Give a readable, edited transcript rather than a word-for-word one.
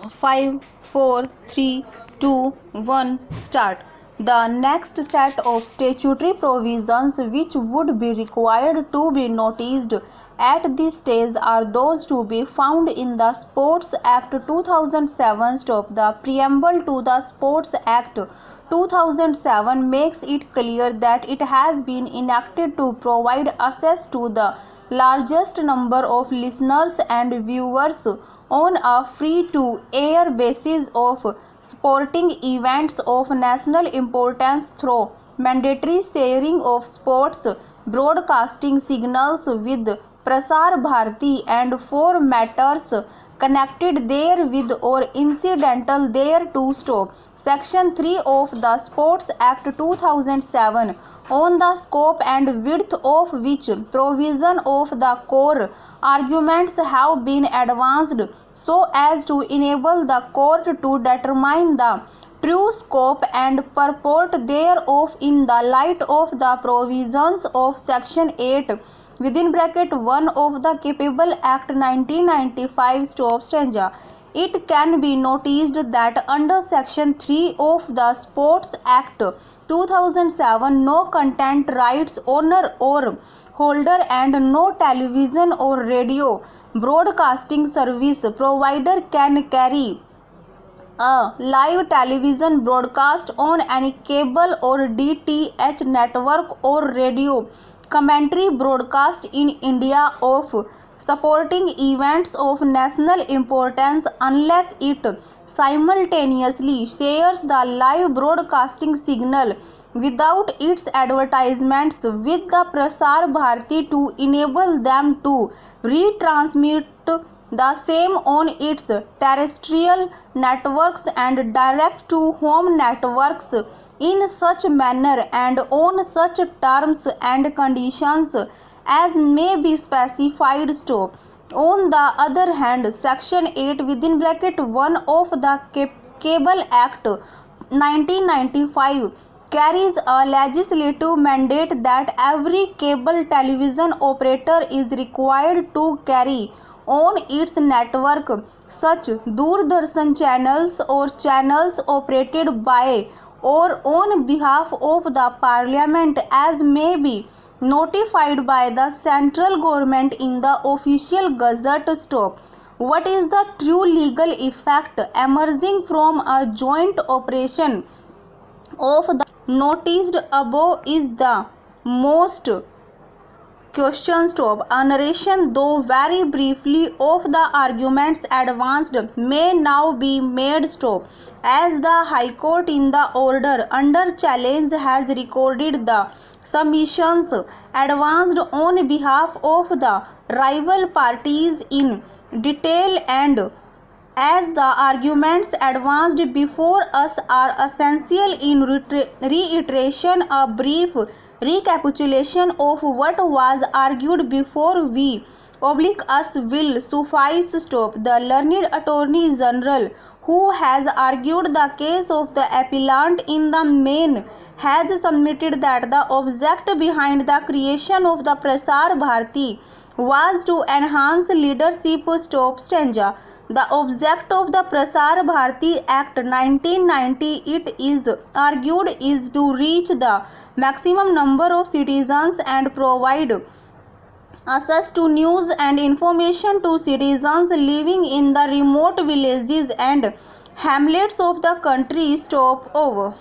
5, 4, 3, 2, 1, start. The next set of statutory provisions which would be required to be noticed at this stage are those to be found in the Sports Act 2007. The preamble to the Sports Act 2007 makes it clear that it has been enacted to provide access to the largest number of listeners and viewers on a free-to-air basis of sporting events of national importance through mandatory sharing of sports broadcasting signals with Prasar Bharati and for matters connected therewith or incidental thereto. Section 3 of the Sports Act 2007, on the scope and width of which provision of the core arguments have been advanced so as to enable the court to determine the true scope and purport thereof in the light of the provisions of Section 8 (1) of the Capable Act 1995 . It can be noticed that under Section 3 of the Sports Act 2007, no content rights owner or holder and no television or radio broadcasting service provider can carry a live television broadcast on any cable or DTH network or radio commentary broadcast in India of supporting events of national importance unless it simultaneously shares the live broadcasting signal without its advertisements with the Prasar Bharati to enable them to retransmit the same on its terrestrial networks and direct to home networks in such manner and on such terms and conditions as may be specified. On the other hand, Section 8 (1) of the Cable Act 1995 carries a legislative mandate that every cable television operator is required to carry on its network such Doordarshan channels or channels operated by or on behalf of the Parliament as may be notified by the central government in the official gazette. What is the true legal effect emerging from a joint operation of the noticed above is the most question. A narration, though very briefly, of the arguments advanced may now be made. As the High Court in the order under challenge has recorded the submissions advanced on behalf of the rival parties in detail, and as the arguments advanced before us are essential in reiteration, a brief recapitulation of what was argued before we us will suffice. The learned Attorney General, who has argued the case of the appellant in the main, has submitted that the object behind the creation of the Prasar Bharati was to enhance leadership. The object of the Prasar Bharati Act 1990, it is argued, is to reach the maximum number of citizens and provide access to news and information to citizens living in the remote villages and hamlets of the country. Over.